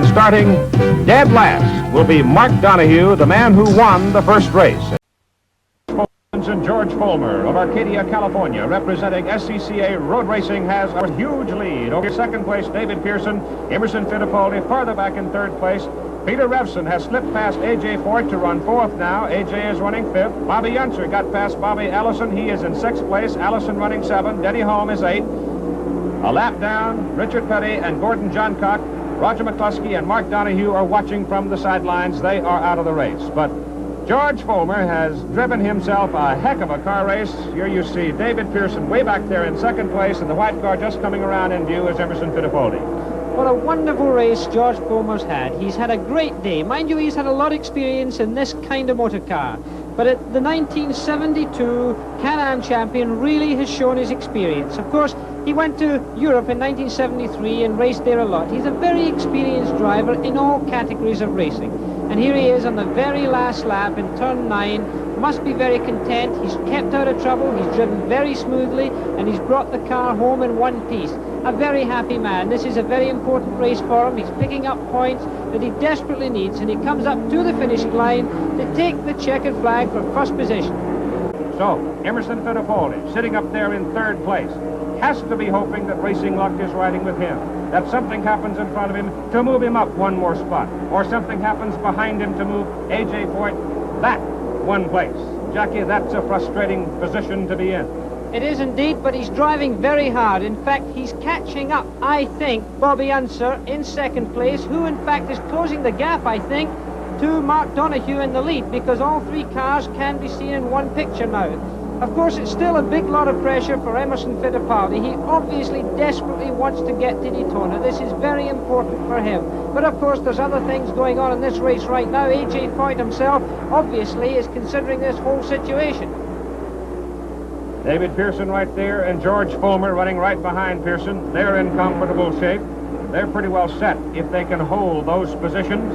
And starting dead last will be Mark Donahue, the man who won the first race. And George Fulmer of Arcadia, California, representing SCCA Road Racing, has a huge lead. Over second place, David Pearson. Emerson Fittipaldi farther back in third place. Peter Revson has slipped past A.J. Fort to run fourth now. A.J. is running fifth. Bobby Unser got past Bobby Allison. He is in sixth place. Allison running seventh. Denny Holm is eighth. A lap down, Richard Petty and Gordon Johncock, Roger McCluskey and Mark Donahue are watching from the sidelines. They are out of the race. But George Fulmer has driven himself a heck of a car race. Here you see David Pearson way back there in second place, and the white car just coming around in view is Emerson Fittipaldi. What a wonderful race George Fulmer's had. He's had a great day. Mind you, he's had a lot of experience in this kind of motor car. But at the 1972 Can-Am champion really has shown his experience. Of course, he went to Europe in 1973 and raced there a lot. He's a very experienced driver in all categories of racing. And here he is on the very last lap in turn 9. Must be very content. He's kept out of trouble. He's driven very smoothly, and he's brought the car home in one piece. A very happy man. This is a very important race for him. He's picking up points that he desperately needs, and he comes up to the finish line to take the checkered flag for first position. So, Emerson Fittipaldi, sitting up there in third place, has to be hoping that Racing Luck is riding with him, that something happens in front of him to move him up one more spot, or something happens behind him to move A.J. Fort back one place. Jackie, that's a frustrating position to be in. It is indeed, but he's driving very hard. In fact, he's catching up, I think, Bobby Unser in second place, who in fact is closing the gap, I think, to Mark Donahue in the lead, because all three cars can be seen in one picture now. Of course, it's still a big lot of pressure for Emerson Fittipaldi. He obviously desperately wants to get to Daytona. This is very important for him. But of course, there's other things going on in this race right now. A.J. Foyt himself obviously is considering this whole situation. David Pearson right there and George Fulmer running right behind Pearson. They're in comfortable shape. They're pretty well set if they can hold those positions.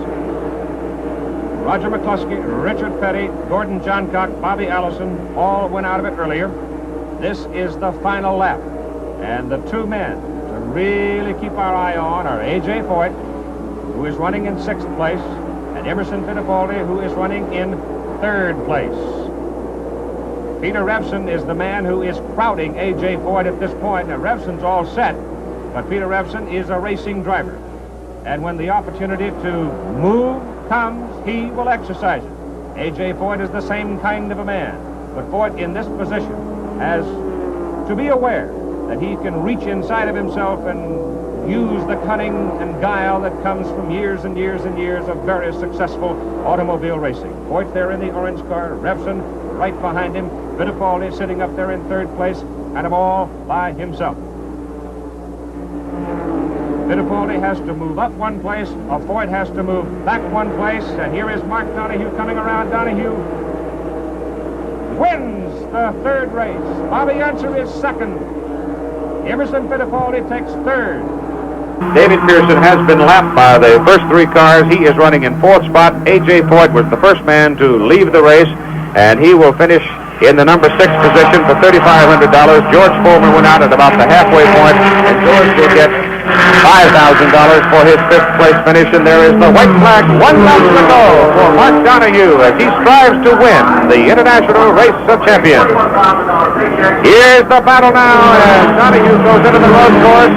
Roger McCluskey, Richard Petty, Gordon Johncock, Bobby Allison all went out of it earlier. This is the final lap. And the two men to really keep our eye on are A.J. Foyt, who is running in sixth place, and Emerson Fittipaldi, who is running in third place. Peter Revson is the man who is crowding A.J. Foyt at this point. Now, Revson's all set, but Peter Revson is a racing driver. And when the opportunity to move comes, he will exercise it. A.J. Foyt is the same kind of a man, but Foyt in this position has to be aware that he can reach inside of himself and use the cunning and guile that comes from years and years and years of very successful automobile racing. Foyt there in the orange car, Revson right behind him, Fittipaldi sitting up there in third place, and him all by himself. Fittipaldi has to move up one place, or Foyt has to move back one place, and here is Mark Donahue coming around. Donahue wins the third race. Bobby Unser is second. Emerson Fittipaldi takes third. David Pearson has been lapped by the first three cars. He is running in fourth spot. A.J. Foyt was the first man to leave the race, and he will finish in the number 6 position for $3,500. George Fulmer went out at about the halfway point, and George will get $5,000 for his fifth place finish, and there is the white flag, 1 lap to go for Mark Donahue as he strives to win the International Race of Champions. Here's the battle now as Donahue goes into the road course.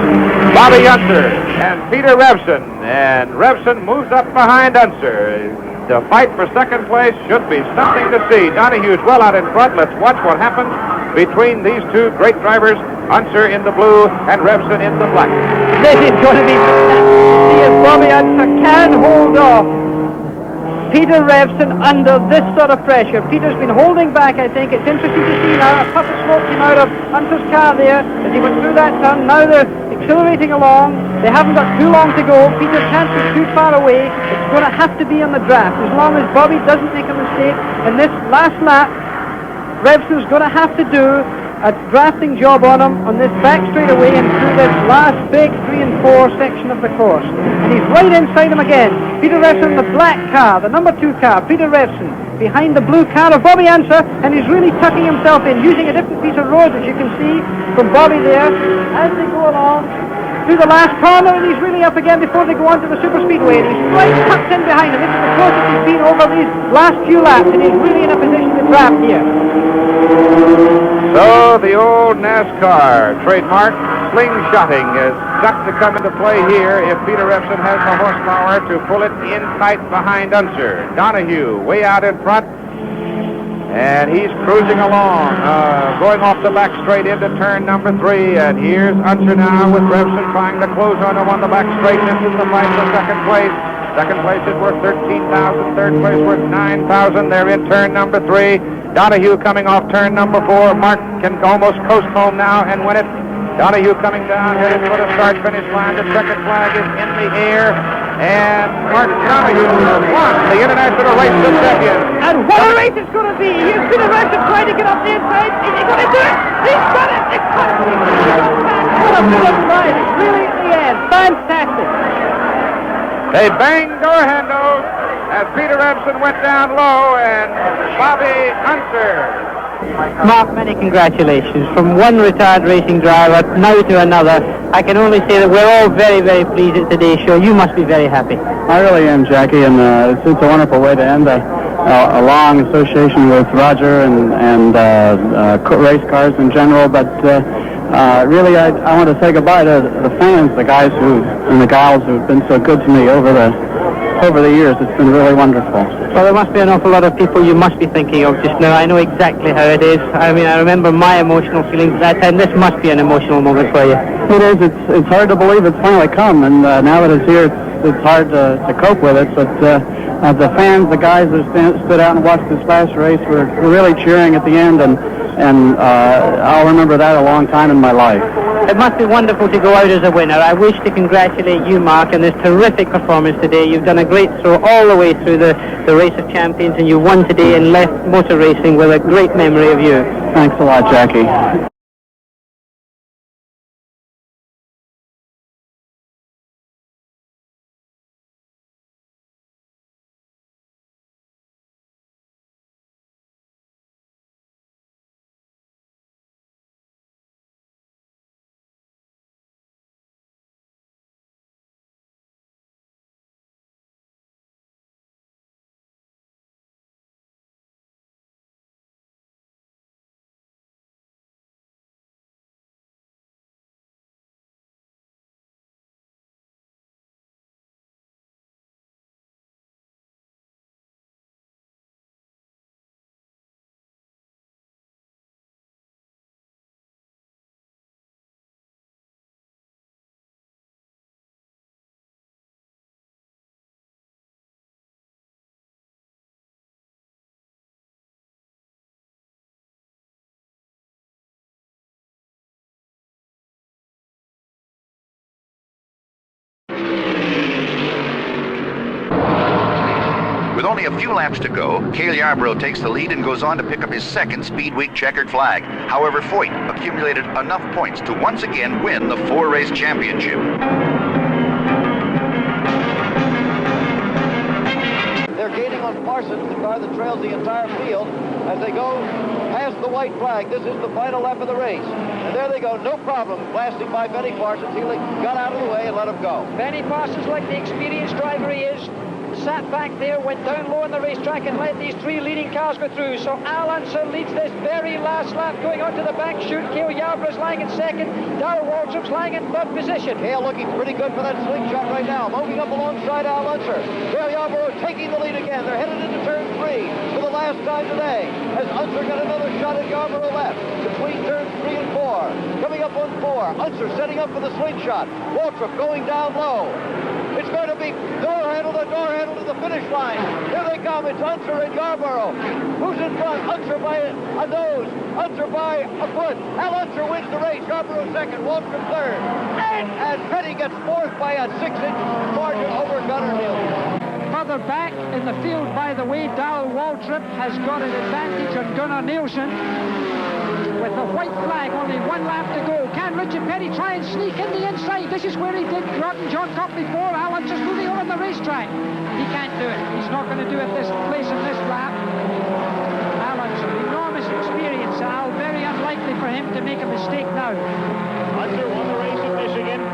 Bobby Unser and Peter Revson, and Revson moves up behind Unser. The fight for second place should be something to see. Donahue's well out in front. Let's watch what happens between these two great drivers, Unser in the blue and Revson in the black. This is going to be fantastic. See if Bobby Unser can hold off Peter Revson under this sort of pressure. Peter's been holding back, I think. It's interesting to see now. A puff of smoke came out of Unser's car there as he went through that turn. Now they're accelerating along. They haven't got too long to go. Peter can't be too far away. It's going to have to be on the draft. As long as Bobby doesn't make a mistake in this last lap, Revson's going to have to do a drafting job on him on this back straightaway and through this last big 3 and 4 section of the course. And he's right inside him again. Peter Revson, the black car, the number 2 car. Peter Revson behind the blue car of Bobby Unser, and he's really tucking himself in, using a different piece of road, as you can see from Bobby there. As they go along, through the last corner, and he's really up again before they go on to the super speedway. And he's right tucked in behind him. This is the closest he's been over these last few laps, and he's really in a position to grab here. So the old NASCAR trademark slingshotting is got to come into play here if Peter Revson has the horsepower to pull it in tight behind Unser. Donahue way out in front, and he's cruising along, going off the back straight into turn number 3, and here's Unser now with Revson trying to close on him on the back straight. This is the fight for second place. Second place is worth $13,000, third place worth $9,000. They're in turn number 3. Donahue coming off turn number 4. Mark can almost coast home now and win it. Donahue coming down, headed for the start-finish line. The checkered flag is in the air, and Mark Donahue won the International Race of Champions. And what a race it's going to be! Here's Peter Revson trying to get up the inside. Is he going to do it? He's got it! It's got it! What a bit of ride! It's really at the end. Fantastic! They banged door handles as Peter Revson went down low, and Bobby Unser. Mark, many congratulations. From one retired racing driver now to another, I can only say that we're all very, very pleased at today's show. You must be very happy. I really am, Jackie, and it's a wonderful way to end a long association with Roger and race cars in general, but really I want to say goodbye to the fans, the guys and the gals who've been so good to me over the years. It's been really wonderful. Well, there must be an awful lot of people you must be thinking of just now. I know exactly how it is. I mean, I remember my emotional feelings at that time. This must be an emotional moment for you. It is. It's hard to believe it's finally come, and now that it's here, it's hard to cope with it. But the fans, the guys that stood out and watched this last race were really cheering at the end, and I'll remember that a long time in my life. It must be wonderful to go out as a winner. I wish to congratulate you, Mark, on this terrific performance today. You've done a great throw all the way through the Race of Champions, and you won today and left motor racing with a great memory of you. Thanks a lot, Jackie. With only a few laps to go, Cale Yarborough takes the lead and goes on to pick up his second Speed Week checkered flag. However, Foyt accumulated enough points to once again win the 4-race championship. They're gaining on Parsons, the car that trails the entire field, as they go past the white flag. This is the final lap of the race. And there they go, no problem, blasting by Benny Parsons. He got out of the way and let him go. Benny Parsons, like the experienced driver he is, sat back there, went down low on the racetrack and let these three leading cars go through. So Al Unser leads this very last lap, going onto the back chute. Cale Yarborough's lying in second. Darrell Waltrip's lying in third position. Cale looking pretty good for that slingshot right now, moving up alongside Al Unser. Cale Yarborough taking the lead again. They're headed into turn 3 for the last time today, as Unser got another shot at Yarborough left between turns 3 and 4. Coming up on 4, Unser setting up for the slingshot. Waltrip going down low. It's going to be door handle to the finish line. Here they come. It's Unser and Yarborough. Who's in front? Unser by a nose. Unser by a foot. Al Unser wins the race. Yarborough second. Waltrip third. And Petty gets fourth by a 6-inch margin over Gunnar Nielsen. Further back in the field, by the way, Darrell Waltrip has got an advantage on Gunnar Nielsen. With the white flag, only one lap to go. Can Richard Petty try and sneak in the inside? This is where he did Groton John Cock before. Al Unser's moving over on the racetrack. He can't do it. He's not going to do it this place in this lap. Al Unser, enormous experience, Al. Very unlikely for him to make a mistake now. Unser won the race at Michigan.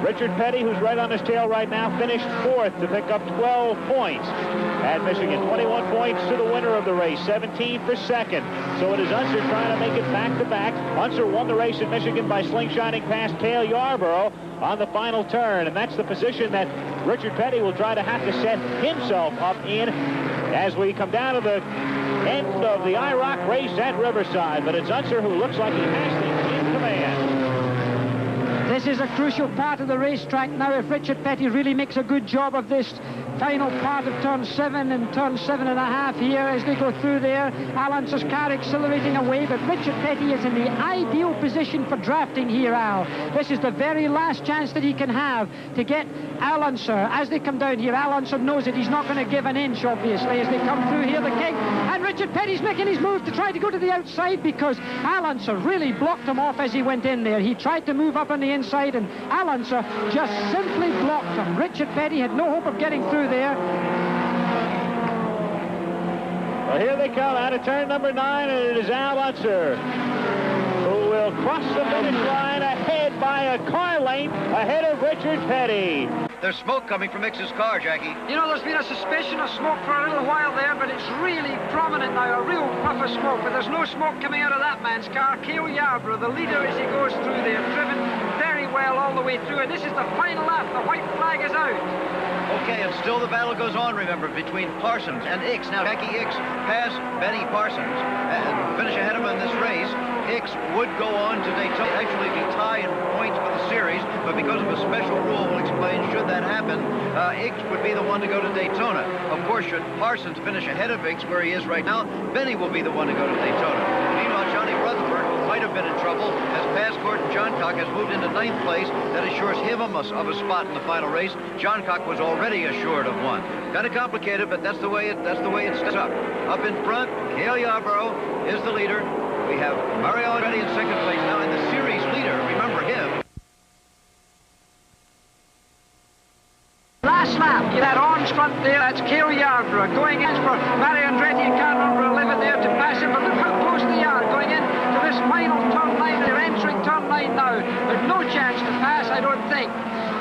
Richard Petty, who's right on his tail right now, finished 4th to pick up 12 points at Michigan. 21 points to the winner of the race, 17 for second. So it is Unser trying to make it back-to-back. Unser won the race in Michigan by slingshotting past Cale Yarborough on the final turn, and that's the position that Richard Petty will try to have to set himself up in as we come down to the end of the IROC race at Riverside. But it's Unser who looks like he has things in command. This is a crucial part of the racetrack now. If Richard Petty really makes a good job of this final part of turn 7 and turn 7.5 here as they go through there, Al Unser's car accelerating away, but Richard Petty is in the ideal position for drafting here, Al. This is the very last chance that he can have to get Al Unser. As they come down here, Al Unser knows that he's not going to give an inch, obviously, as they come through here, the King. And Richard Petty's making his move to try to go to the outside because Al Unser really blocked him off as he went in there. He tried to move up on the inside, and Al Unser just simply blocked him. Richard Petty had no hope of getting through there. Well, here they come out of turn number 9, and it is Al Unser who will cross the finish line ahead by a car length ahead of Richard Petty. There's smoke coming from Ix's car, Jackie. You know, there's been a suspicion of smoke for a little while there, but it's really prominent now, a real puff of smoke. But there's no smoke coming out of that man's car. Cale Yarborough, the leader as he goes through there, driven very well all the way through. And this is the final lap. The white flag is out. Okay, and still the battle goes on, remember, between Parsons and Ix. Now, Jackie Ix passed Benny Parsons and finish ahead of him in this race. Ix would go on to Daytona, actually be tied in points for the series, but because of a special rule, we'll explain, should that happen, Ix would be the one to go to Daytona. Of course, should Parsons finish ahead of Ix where he is right now, Benny will be the one to go to Daytona. Meanwhile, Johnny Rutherford, who might have been in trouble, as Passport and Johncock has moved into 9th place. That assures him of a spot in the final race. Johncock was already assured of one. Kind of complicated, but that's the way it sets up. Up in front, Cale Yarborough is the leader. We have Mario Andretti in 2nd place now, and the series leader, remember him. Last lap, that orange front there, that's Cale Yarborough going in for Mario Andretti in car number 11 there to pass him, but look how close they are going into this final turn 9. They're entering turn 9 now. There's no chance to pass, I don't think.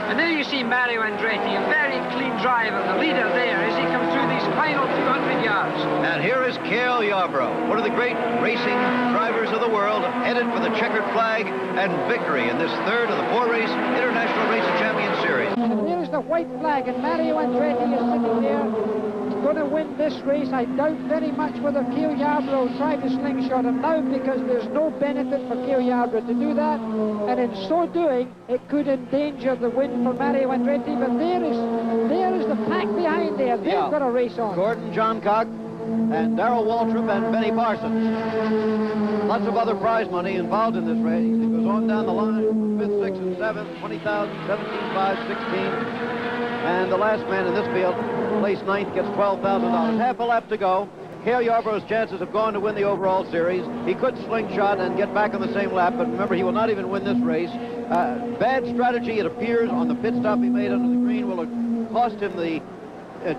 And there you see Mario Andretti, a very clean driver, the leader there as he comes through these final 200 yards. And here is Cale Yarborough, one of the great racing drivers of the world, headed for the checkered flag and victory in this 3rd of the 4-race International Racing Champion Series. And there's the white flag, and Mario Andretti is sitting there. Going to win this race. I doubt very much whether Cale Yarborough will try to slingshot him now, because there's no benefit for Cale Yarborough to do that, and in so doing it could endanger the win for Mario Andretti. But there is the pack behind there. They've got a race on. Gordon Johncock and Darrell Waltrip and Benny Parsons. Lots of other prize money involved in this race. It goes on down the line. 5th, 6th, and 7th, 20,000, 17, 5, 16. And the last man in this field, place 9th, gets $12,000. Half a lap to go. Cale Yarborough's chances have gone to win the overall series. He could slingshot and get back on the same lap, but remember, he will not even win this race. Bad strategy, it appears, on the pit stop he made under the green will have cost him the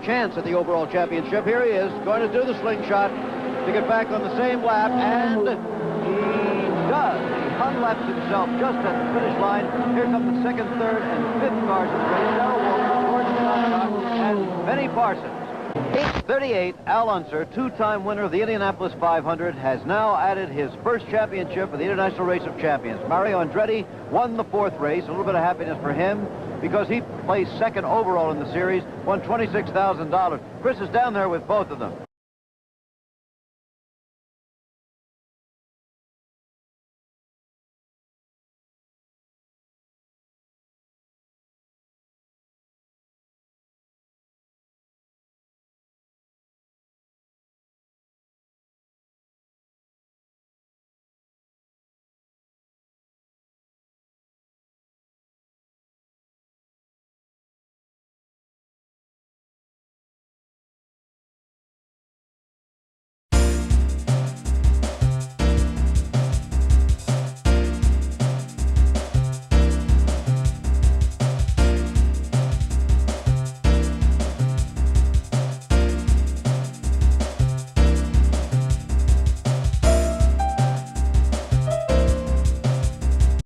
chance at the overall championship. Here he is, going to do the slingshot to get back on the same lap, and he does. He unlaps himself just at the finish line. Here come the 2nd, 3rd, and 5th cars in the race. Darrell Waltrip, Gordon Johncock, and Benny Parsons. 8:38, Al Unser, 2-time winner of the Indianapolis 500, has now added his first championship of the International Race of Champions. Mario Andretti won the 4th race. A little bit of happiness for him because he placed 2nd overall in the series, won $26,000. Chris is down there with both of them.